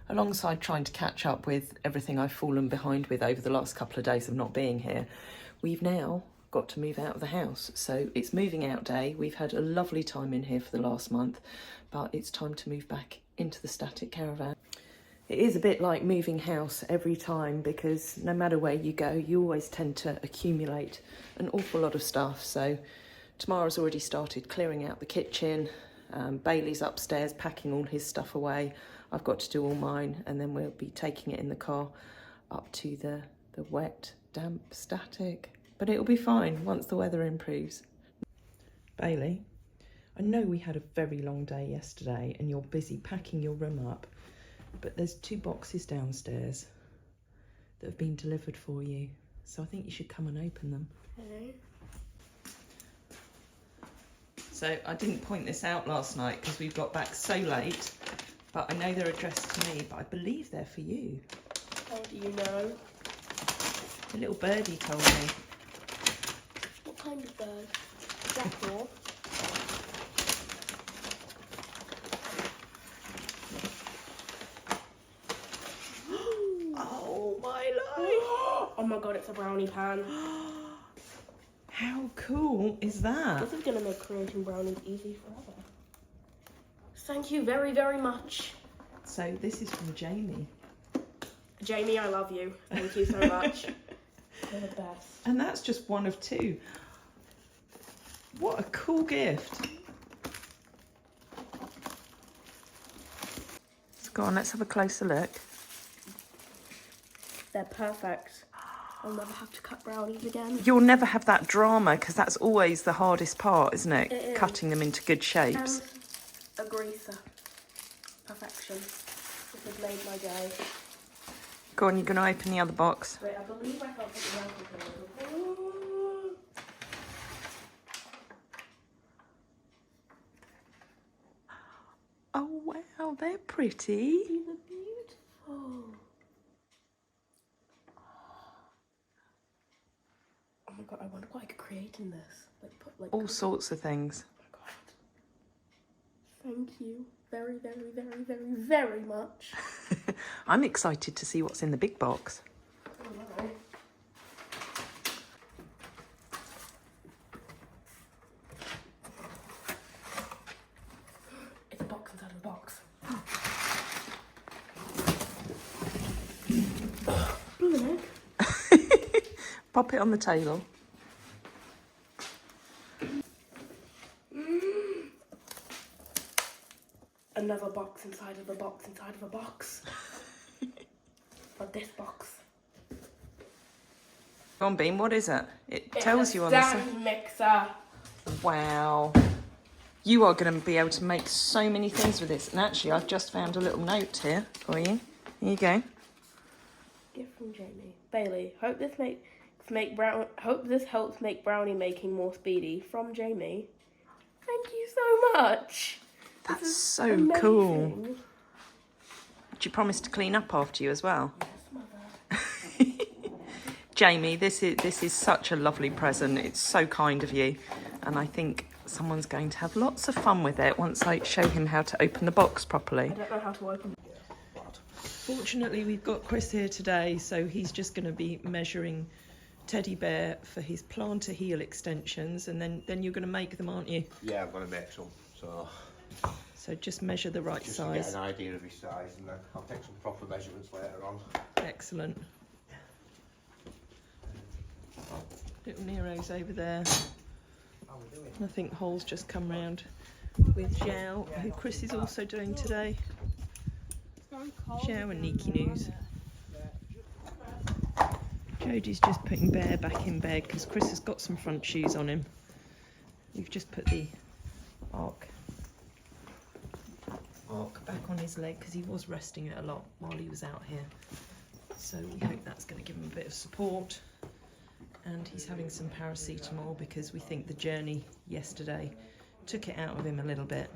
alongside trying to catch up with everything I've fallen behind with over the last couple of days of not being here, we've now got to move out of the house. So it's moving out day. We've had a lovely time in here for the last month, but it's time to move back into the static caravan. It is a bit like moving house every time, because no matter where you go, you always tend to accumulate an awful lot of stuff. So Tamara's already started clearing out the kitchen. Bailey's upstairs packing all his stuff away. I've got to do all mine, and then we'll be taking it in the car up to the wet, damp static. But it'll be fine once the weather improves. Bailey, I know we had a very long day yesterday and you're busy packing your room up, but there's 2 boxes downstairs that have been delivered for you. So I think you should come and open them. Hello. So I didn't point this out last night because we got back so late, but I know they're addressed to me, but I believe they're for you. How do you know? The little birdie told me. What kind of bird? Jackdaw? Oh my life! Oh my god, it's a brownie pan. How cool is that? This is going to make creating brownies easy forever. Thank you very, very much. So this is from Jamie. Jamie, I love you. Thank you so much. You're the best. And that's just one of 2. What a cool gift. So go on, let's have a closer look. They're perfect. I'll never have to cut brownies again. You'll never have that drama, because that's always the hardest part, isn't it? It is. Cutting them into good shapes. Agree, sir. Perfection. This has made my day. Go on, you're going to open the other box. Wait, I believe I can't put the welcome card. Oh wow, they're pretty. These are beautiful. Oh my god, I wonder what I could create in this. Like put like All sorts of things. Oh my god. Thank you very, very, very, very, very much. I'm excited to see what's in the big box. Oh no. It's a box inside of a box. Blue egg. Pop it on the table. Another box inside of a box inside of a box. But this box. Go on, Bean, what is it? It tells you on the side. Stand mixer. Wow. You are going to be able to make so many things with this. And actually, I've just found a little note here for you. Here you go. Gift from Jamie. Bailey, hope this helps make brownie making more speedy. From Jamie. Thank you so much. That's so Amazing. cool. Do you promise to clean up after you as well? Yes, mother. Jamie, this is such a lovely present. It's so kind of you. And I think someone's going to have lots of fun with it once I show him how to open the box properly. I don't know how to open it. Fortunately, we've got Chris here today, so he's just going to be measuring Teddy Bear for his plantar heel extensions, and then you're going to make them, aren't you? Yeah, I'm going to make some. So just measure the right just to size. get an idea of his size, and then I'll take some proper measurements later on. Excellent. Little Nero's over there. And I think Hol's just come round with Zhao, who Chris is also doing today. Zhao and Niki News. Jodie's just putting Bear back in bed because Chris has got some front shoes on him. We've just put the arc back on his leg because he was resting it a lot while he was out here. So we hope that's going to give him a bit of support. And he's having some paracetamol because we think the journey yesterday took it out of him a little bit.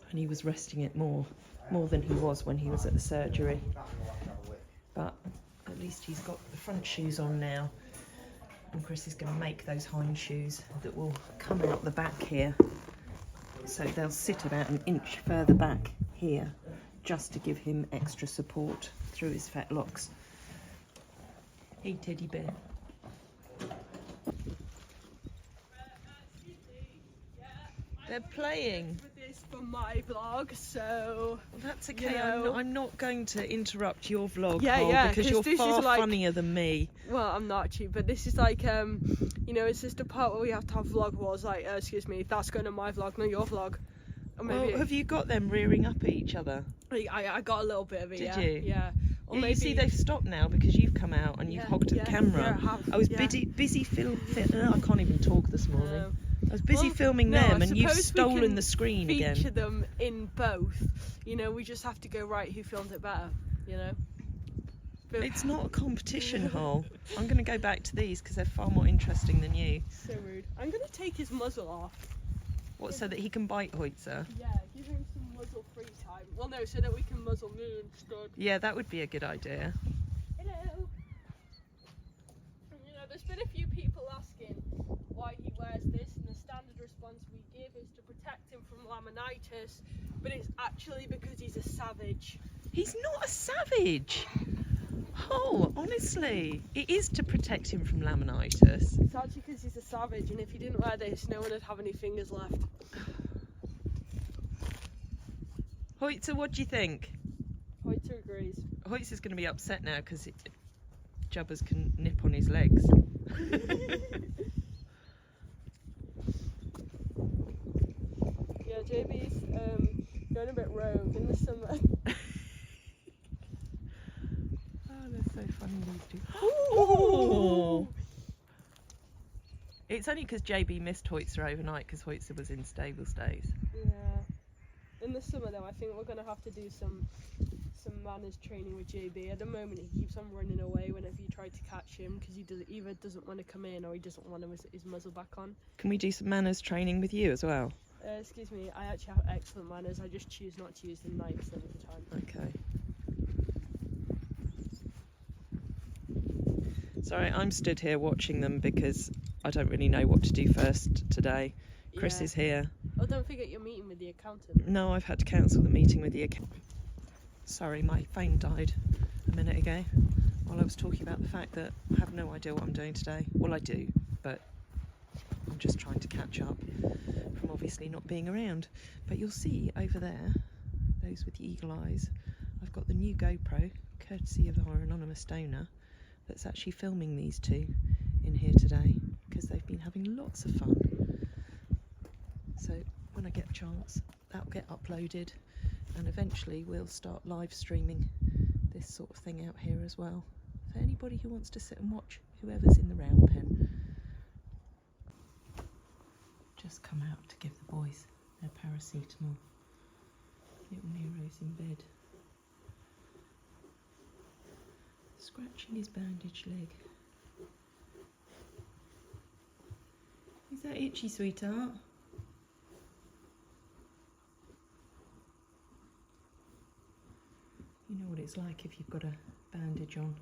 And he was resting it more than he was when he was at the surgery. But at least he's got the front shoes on now. And Chris is going to make those hind shoes that will come out the back here. So they'll sit about an inch further back here just to give him extra support through his fat locks. Hey, teddy bear. They're playing. For this for my vlog, so That's okay. You know. I'm not going to interrupt your vlog, Yeah, Cole, yeah, because 'cause you're this far is like- funnier than me. well, I'm not actually, but this is like you know, it's just the part where we have to have vlog wars. Like, excuse me, that's going to my vlog, not your vlog. Or maybe Well, have you got them rearing up at each other? I got a little bit of it. Did yeah, you? Yeah. Or Yeah, maybe you see, they've stopped now because you've come out and you've hogged the yeah, camera. yeah, I have, I was yeah. busy I can't even talk this morning. I was busy Well, filming no, them, I and you've suppose we stolen can the screen feature again. them in both. You know, we just have to go right who filmed it better. You know. But- It's not a competition, Hole. I'm going to go back to these because they're far more interesting than you. So rude. I'm gonna take his muzzle off. What, so that he can bite Hoitzer? Yeah, give him some muzzle free time. Well, no, so that we can muzzle me instead. Yeah, that would be a good idea. Hello. And, you know, there's been a few people asking why he wears this, and the standard response we give is to protect him from laminitis, but it's actually because he's a savage. He's not a savage. Oh, honestly, it is to protect him from laminitis. It's actually because he's a savage, and if he didn't wear this, no one would have any fingers left. Hoitzer, what do you think? Hoitzer agrees. Hoitzer's going to be upset now because Jubbers can nip on his legs. Yeah, JB's going a bit rogue in the summer. Oh, they're so funny, these two. Ooh. It's only because JB missed Hoitzer overnight because Hoitzer was in stable stays. Yeah. In the summer though, I think we're gonna have to do some manners training with JB. At the moment, he keeps on running away whenever you try to catch him because he either doesn't want to come in or he doesn't want his muzzle back on. Can we do some manners training with you as well? Excuse me, I actually have excellent manners. I just choose not to use them 90% of the time. Okay. Sorry, I'm stood here watching them because I don't really know what to do first today. Chris Yeah. is here. Oh, don't forget your meeting with the accountant. No, I've had to cancel the meeting with the accountant. Sorry, my phone died a minute ago while I was talking about the fact that I have no idea what I'm doing today. Well, I do, but I'm just trying to catch up from obviously not being around. But you'll see over there, those with the eagle eyes, I've got the new GoPro, courtesy of our anonymous donor, that's actually filming these two in here today because they've been having lots of fun. So when I get a chance, that'll get uploaded, and eventually we'll start live streaming this sort of thing out here as well. For anybody who wants to sit and watch whoever's in the round pen. Just come out to give the boys their paracetamol. Little Nero's in bed, scratching his bandaged leg. Is that itchy, sweetheart? You know what it's like if you've got a bandage on.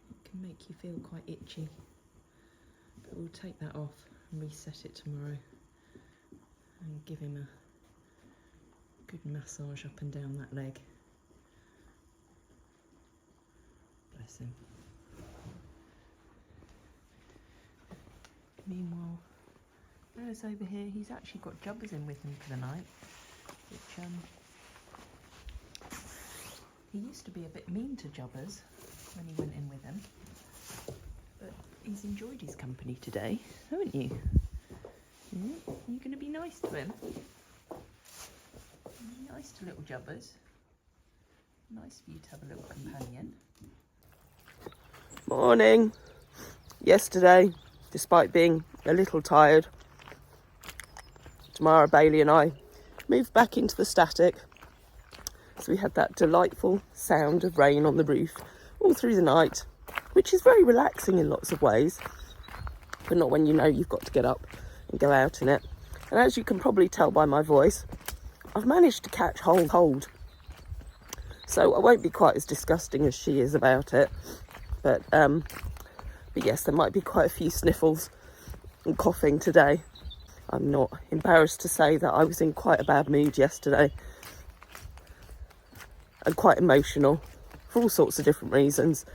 It can make you feel quite itchy. But we'll take that off and reset it tomorrow and give him a good massage up and down that leg. Bless him. Meanwhile, Noah's over here. He's actually got Jubbers in with him for the night, which he used to be a bit mean to Jubbers when he went in with him, but he's enjoyed his company today, haven't you? You're going to be nice to him. Nice to little Jubbers. Nice for you to have a little companion. Morning. Yesterday, despite being a little tired, Tamara, Bailey and I moved back into the static. So we had that delightful sound of rain on the roof all through the night, which is very relaxing in lots of ways, but not when you know you've got to get up and go out in it. And as you can probably tell by my voice, I've managed to catch cold. So I won't be quite as disgusting as she is about it, but yes, there might be quite a few sniffles and coughing today. I'm not embarrassed to say that I was in quite a bad mood yesterday and quite emotional for all sorts of different reasons.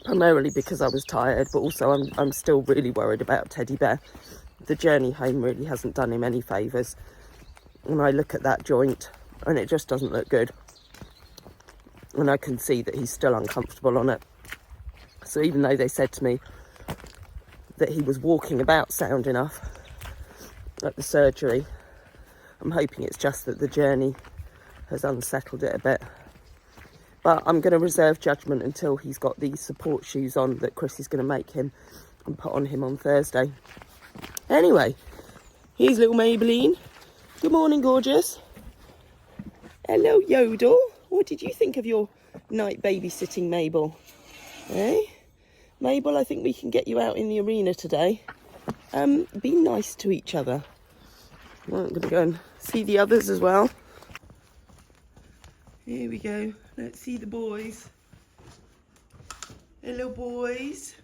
Primarily because I was tired, but also I'm still really worried about Teddy Bear. The journey home really hasn't done him any favours. And I look at that joint and it just doesn't look good. And I can see that he's still uncomfortable on it. So even though they said to me that he was walking about sound enough at the surgery, I'm hoping it's just that the journey has unsettled it a bit. But I'm going to reserve judgment until he's got these support shoes on that Chris is going to make him and put on him on Thursday. Anyway, here's little Maybelline. Good morning, gorgeous. Hello, Yodel. What did you think of your night babysitting, Mabel? Eh? Mabel, I think we can get you out in the arena today. Be nice to each other. Well, I'm going to go and see the others as well. Here we go. Let's see the boys. Hello, boys.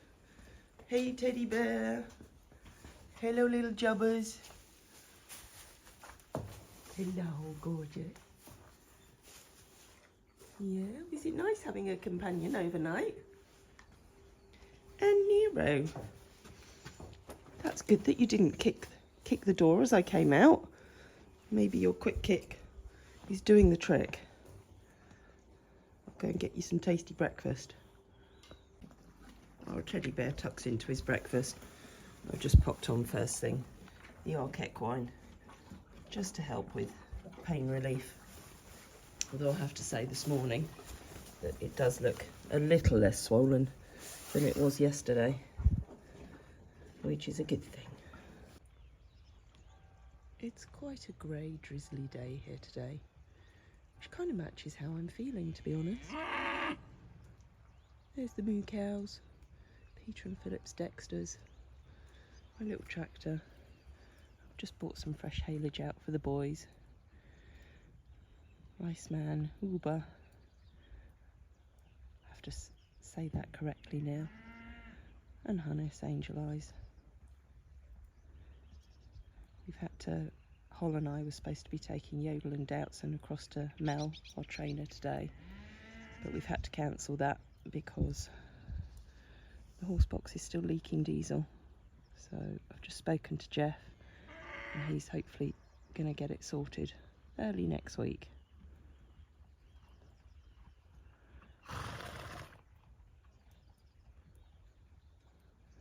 Hey, Teddy Bear. Hello, little jubbers. Hello, gorgeous. Yeah, is it nice having a companion overnight? And Nero. That's good that you didn't kick the door as I came out. Maybe your quick kick is doing the trick. I'll go and get you some tasty breakfast. Our Teddy Bear tucks into his breakfast. I've just popped on first thing the Arquette wine, just to help with pain relief. Although I have to say this morning that it does look a little less swollen than it was yesterday, which is a good thing. It's quite a grey, drizzly day here today, which kind of matches how I'm feeling, to be honest. There's the moo cows, Peter and Philip's Dexters, my little tractor. I've just bought some fresh haylage out for the boys. Iceman, Uber. I have to say that correctly now. And Hannes, Angel Eyes. We've had to, Hol and I were supposed to be taking Yodel and Doubtson across to Mel, our trainer, today. But we've had to cancel that because the horse box is still leaking diesel. So I've just spoken to Jeff and he's hopefully going to get it sorted early next week.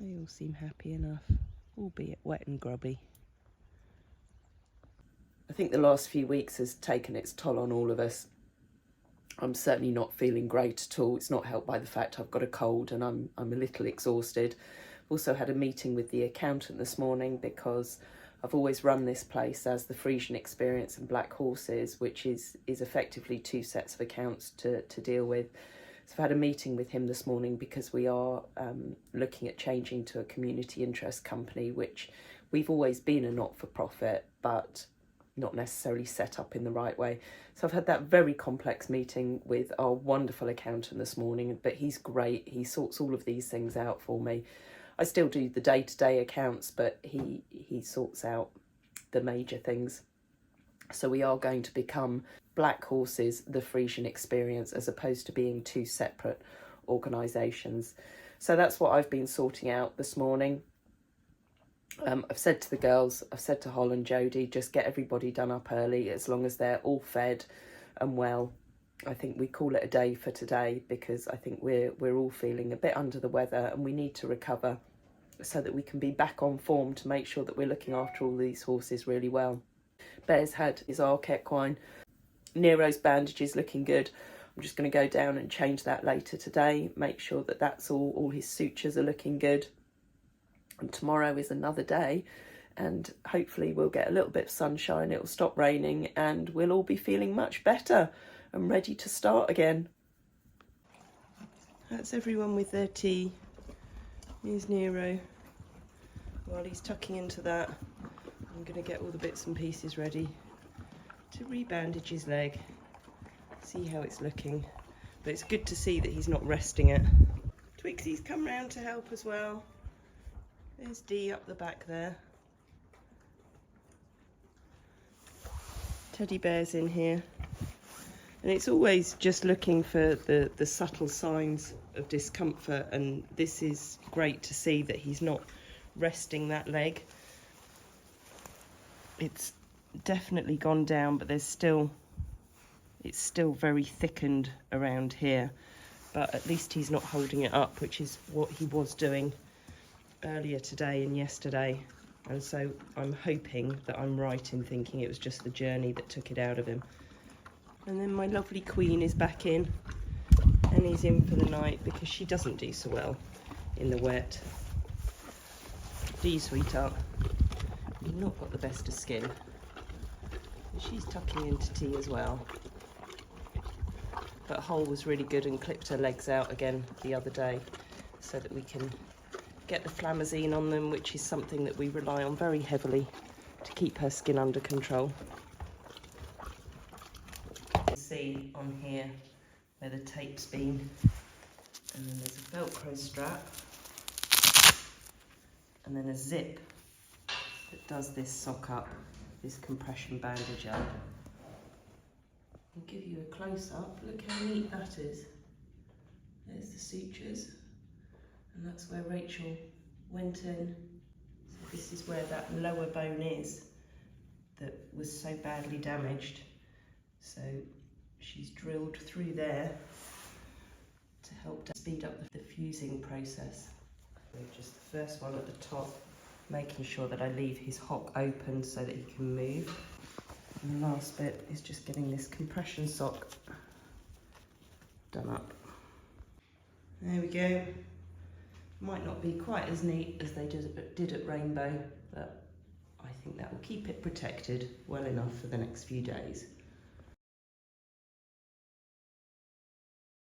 They all seem happy enough, albeit wet and grubby. I think the last few weeks has taken its toll on all of us. I'm certainly not feeling great at all. It's not helped by the fact I've got a cold and I'm a little exhausted. Also had a meeting with the accountant this morning because I've always run this place as the Frisian Experience and Black Horses, which is effectively two sets of accounts to deal with. So I've had a meeting with him this morning because we are looking at changing to a community interest company, which we've always been a not-for-profit, but not necessarily set up in the right way. So I've had that very complex meeting with our wonderful accountant this morning, but he's great. He sorts all of these things out for me. I still do the day-to-day accounts, but he sorts out the major things. So we are going to become Black Horses, the Frisian Experience, as opposed to being two separate organisations. So that's what I've been sorting out this morning. I've said to the girls, I've said to Hol and Jodie, just get everybody done up early as long as they're all fed and well. I think we call it a day for today because I think we're all feeling a bit under the weather and we need to recover so that we can be back on form to make sure that we're looking after all these horses really well. Bear's had his Arquette wine. Nero's bandage is looking good. I'm just going to go down and change that later today, make sure that that's all his sutures are looking good. And tomorrow is another day and hopefully we'll get a little bit of sunshine, it'll stop raining and we'll all be feeling much better and ready to start again. That's everyone with their tea. Here's Nero. While he's tucking into that, I'm going to get all the bits and pieces ready to rebandage his leg, see how it's looking. But it's good to see that he's not resting it. Twixie's come round to help as well. There's Dee up the back there. teddy bears in here. And it's always just looking for the subtle signs of discomfort, and this is great to see that he's not resting that leg. It's definitely gone down, but it's still very thickened around here. But at least he's not holding it up, which is what he was doing earlier today and yesterday. And so I'm hoping that I'm right in thinking it was just the journey that took it out of him. And then my lovely queen is back in, and he's in for the night because she doesn't do so well in the wet. Do you, sweetheart? You've not got the best of skin. She's tucking into tea as well. But Hole was really good and clipped her legs out again the other day so that we can get the flamazine on them, which is something that we rely on very heavily to keep her skin under control. You can see on here where the tape's been, and then there's a Velcro strap, and then a zip that does this sock up, this compression bandage up. I'll give you a close-up. Look how neat that is. There's the sutures, and that's where Rachel went in. So this is where that lower bone is that was so badly damaged. So she's drilled through there to help to speed up the fusing process. So just the first one at the top, making sure that I leave his hock open so that he can move. And the last bit is just getting this compression sock done up. There we go. Might not be quite as neat as they did at Rainbow, but I think that will keep it protected well enough for the next few days.